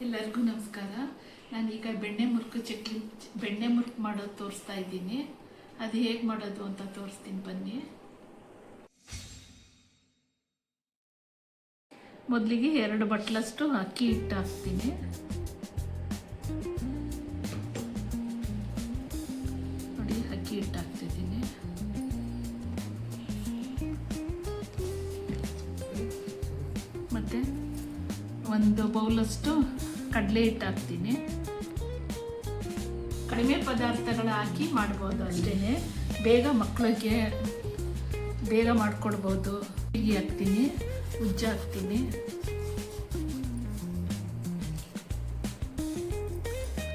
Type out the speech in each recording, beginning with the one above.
ಎಲ್ಲರಿಗೂ ನಮಸ್ಕಾರ. ನಾನೀಗ ಬೆಣ್ಣೆ ಮುರುಕು ಮಾಡೋದು ತೋರಿಸ್ತಾ ಇದ್ದೀನಿ. ಅದು ಹೇಗೆ ಮಾಡೋದು ಅಂತ ತೋರಿಸ್ತೀನಿ ಬನ್ನಿ. ಮೊದಲಿಗೆ 2 ಬಟ್ಲಷ್ಟು ಅಕ್ಕಿ ಹಿಟ್ಟು ಹಾಕ್ತೀನಿ. ನೋಡಿ, ಅಕ್ಕಿ ಹಿಟ್ಟು ಹಾಕ್ತಿದ್ದೀನಿ. ಮತ್ತು 1 ಬೌಲಷ್ಟು ಕಡಲೆ ಹಿಟ್ಟು ಹಾಕ್ತೀನಿ. ಕಡಿಮೆ ಪದಾರ್ಥಗಳು ಹಾಕಿ ಮಾಡ್ಬೋದು, ಅಷ್ಟೇ ಮಕ್ಕಳಿಗೆ ಬೇಗ ಮಾಡ್ಕೊಡ್ಬೋದು. ಹೀಗೆ ಹಾಕ್ತೀನಿ, ಉಜ್ಜ ಹಾಕ್ತೀನಿ.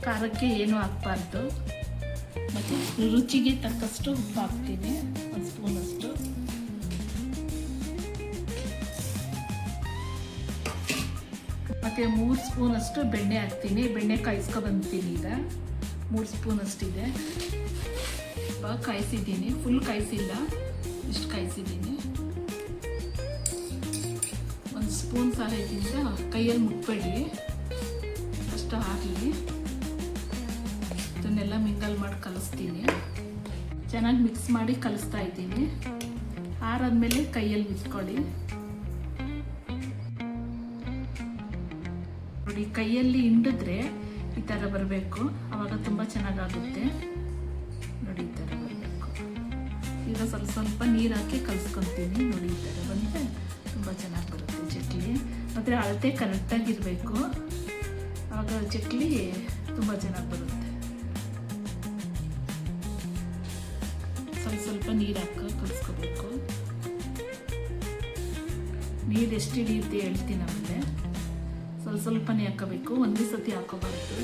ಖಾರಕ್ಕೆ ಏನೂ ಹಾಕ್ಬಾರ್ದು. ಮತ್ತು ರುಚಿಗೆ ತಕ್ಕಷ್ಟು ಉಪ್ಪು ಹಾಕ್ತೀನಿ, 1 ಸ್ಪೂನಷ್ಟು. ಮತ್ತು 3 ಸ್ಪೂನಷ್ಟು ಬೆಣ್ಣೆ ಹಾಕ್ತೀನಿ. ಬೆಣ್ಣೆ ಕಾಯಿಸ್ಕೊಬಂತೀನಿ. ಈಗ 3 ಸ್ಪೂನಷ್ಟಿದೆ. ಇವಾಗ ಕಾಯಿಸಿದ್ದೀನಿ, ಫುಲ್ ಕಾಯಿಸಿಲ್ಲ, ಇಷ್ಟು ಕಾಯಿಸಿದ್ದೀನಿ. 1 ಸ್ಪೂನ್ ಸಹಾಯದಿಂದ ಕೈಯಲ್ಲಿ ಮುಟ್ಬೇಡಿ, ಅಷ್ಟು ಹಾಕಲಿ. ಇದನ್ನೆಲ್ಲ ಮಿಂಗಲ್ ಮಾಡಿ ಕಲಿಸ್ತೀನಿ. ಚೆನ್ನಾಗಿ ಮಿಕ್ಸ್ ಮಾಡಿ ಕಲಿಸ್ತಾ ಇದ್ದೀನಿ. ಆರಾದ್ಮೇಲೆ ಕೈಯಲ್ಲಿ ಬಿಚ್ಕೊಳ್ಳಿ. ನೋಡಿ, ಕೈಯಲ್ಲಿ ಹಿಂಡಿದ್ರೆ ಈ ಥರ ಬರಬೇಕು, ಆವಾಗ ತುಂಬ ಚೆನ್ನಾಗಾಗುತ್ತೆ. ನೋಡಿ, ಈ ಥರ ಬರಬೇಕು. ಈಗ ಸ್ವಲ್ಪ ನೀರು ಹಾಕಿ ಕಲಿಸ್ಕೊತೀನಿ. ನೋಡಿ, ಈ ಥರ ಬಂದರೆ ತುಂಬ ಚೆನ್ನಾಗಿ ಬರುತ್ತೆ ಚಕ್ಲಿ. ಮತ್ತು ಅಳತೆ ಕರೆಕ್ಟಾಗಿರಬೇಕು, ಆವಾಗ ಚಕ್ಲಿ ತುಂಬ ಚೆನ್ನಾಗಿ ಬರುತ್ತೆ. ಸ್ವಲ್ಪ ನೀರು ಹಾಕಿ ಕಲಿಸ್ಕೋಬೇಕು. ನೀರು ಎಷ್ಟು ಹಿಡಿಯುತ್ತೆ ಹೇಳ್ತೀನಿ ಆಮೇಲೆ. ಸ್ವಲ್ಪನೇ ಹಾಕೋಬೇಕು, ಒಂದೇ ಸತಿ ಹಾಕೋಬಾರ್ದು.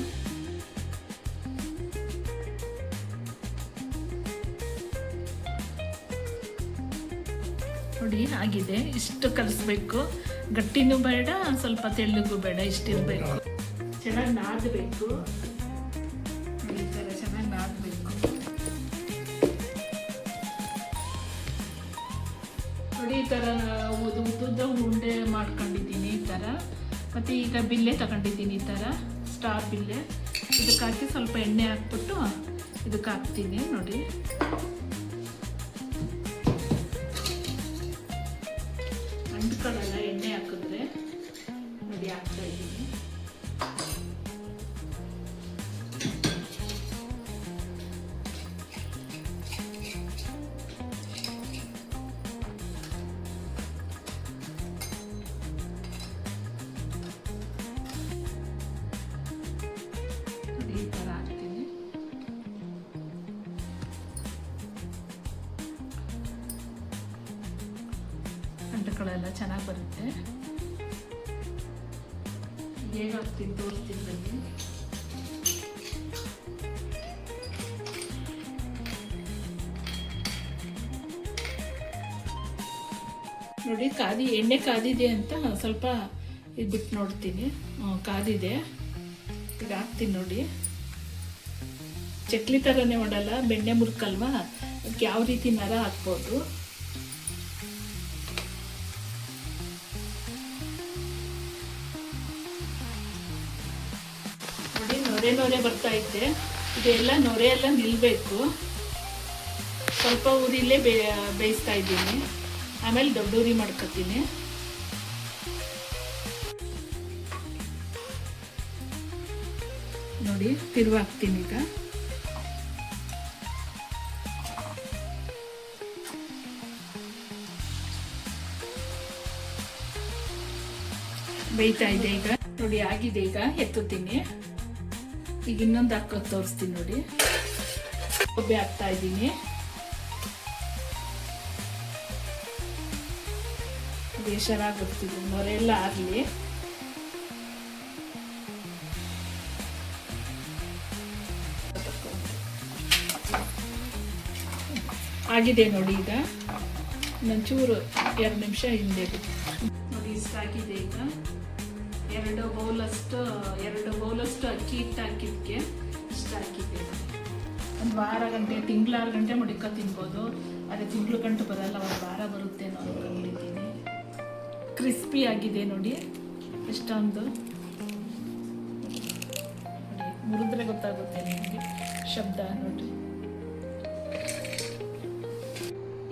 ನೋಡಿ, ಆಗಿದೆ. ಇಷ್ಟು ಕಲಿಸ್ಬೇಕು, ಗಟ್ಟಿನೂ ಬೇಡ, ಸ್ವಲ್ಪ ತೆಳ್ಳಗೂ ಬೇಡ, ಇಷ್ಟಿರಬೇಕು. ಚೆನ್ನಾಗಿ ನಾದಬೇಕು. ಈ ಥರ ಚೆನ್ನಾಗಿ ನಾದಬೇಕು. ನೋಡಿ, ಈ ಥರ ಉದ್ದುದ್ದ ಉಂಡೆ ಮಾಡ್ಕೊಂಡಿದ್ದೀನಿ ಈ ಥರ. ಮತ್ತು ಈಗ ಬಿಲ್ಲೆ ತಗೊಂಡಿದ್ದೀನಿ, ಈ ಥರ ಸ್ಟಾರ್ ಬಿಲ್ಲೆ. ಇದಕ್ಕೆ ಹಾಕಿ ಸ್ವಲ್ಪ ಎಣ್ಣೆ ಹಾಕ್ಬಿಟ್ಟು ಇದಕ್ಕೆ ಹಾಕ್ತೀನಿ. ನೋಡಿ, ಅಂಟ್ಕೊಳ್ಳಲ್ಲ ಎಣ್ಣೆ ಹಾಕಿದ್ರೆ. ನೋಡಿ, ಹಾಕ್ತಾ ಇದ್ದೀನಿ. ಈ ಥರ ಹಾಕ್ತೀನಿ. ಅಂಟುಗಳೆಲ್ಲ ಚೆನ್ನಾಗಿ ಬರುತ್ತೆ. ಹೇಗೆ ಹಾಕ್ತೀನಿ ತೋರಿಸ್ತೀನಿ ಬನ್ನಿ. ನೋಡಿ, ಎಣ್ಣೆ ಕಾದಿದೆ ಅಂತ ಸ್ವಲ್ಪ ಇದ್ಬಿಟ್ಟು ನೋಡ್ತೀನಿ. ಕಾದಿದೆ, ಈಗ ಹಾಕ್ತೀನಿ. ನೋಡಿ, ಚಕ್ಲಿ ಥರನೇ ಮಾಡಲ್ಲ, ಬೆಣ್ಣೆ ಮುರುಕಲ್ವಾ, ಅದಕ್ಕೆ ಯಾವ ರೀತಿ ನರ ಹಾಕ್ಬೋದು. ನೋಡಿ, ನೊರೆ ಬರ್ತಾ ಇದ್ದೆ. ಇದೆಲ್ಲ ನೊರೆ ಎಲ್ಲ ನಿಲ್ಲಬೇಕು. ಸ್ವಲ್ಪ ಉರಿಲೇ ಬೇಯಿಸ್ತಾ ಇದ್ದೀನಿ, ಆಮೇಲೆ ದೊಡ್ಡ ಉರಿ ಮಾಡ್ಕೊತೀನಿ. ನೋಡಿ, ತಿರುವಾಕ್ತೀನಿ ಈಗ. ಬೇಯ್ತಾ ಇದೆ. ಈಗ ನೋಡಿ, ಆಗಿದೆ. ಈಗ ಎತ್ತುತ್ತೀನಿ. ಈಗ ಇನ್ನೊಂದು ಹಾಕೋದು ತೋರಿಸ್ತೀನಿ. ನೋಡಿ, ಒಬ್ಬೆ ಹಾಕ್ತಾ ಇದ್ದೀನಿ. ಬೇಷರಾಗಿ ಬರ್ತಿದ್ವಿ, ನೊರೆ ಎಲ್ಲ ಆಗಲಿ. ಆಗಿದೆ ನೋಡಿ. ಈಗ ಒಂಚೂರು 2 ನಿಮಿಷ ಹಿಂದೆ ನೋಡಿ, ಇಷ್ಟಾಗಿದೆ. ಈಗ 2 ಬೌಲಷ್ಟು ಅಕ್ಕಿ ಹಿಟ್ಟು ಹಾಕಿದ್ದಕ್ಕೆ ಇಷ್ಟ ಹಾಕಿದ್ದೆ. 1 ವಾರ ಗಂಟೆ, ತಿಂಗಳಾರು ಗಂಟೆ ಮಡಿಕ ತಿನ್ಬೋದು. ಅದೇ ತಿಂಗಳು ಗಂಟು ಬರಲ್ಲ, 1 ವಾರ ಬರುತ್ತೆ ನಾನು ಅಂದ್ಕೊಂಡಿದ್ದೀನಿ. ಕ್ರಿಸ್ಪಿ ಆಗಿದೆ ನೋಡಿ ಎಷ್ಟೊಂದು. ಮುರಿದ್ರೆ ಗೊತ್ತಾಗುತ್ತೆ ನಿಮಗೆ ಶಬ್ದ ನೋಡಿ.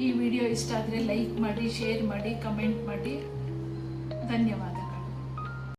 ಈ ವಿಡಿಯೋ ಇಷ್ಟ ಆದರೆ ಲೈಕ್ ಮಾಡಿ, ಶೇರ್ ಮಾಡಿ, ಕಮೆಂಟ್ ಮಾಡಿ. ಧನ್ಯವಾದ.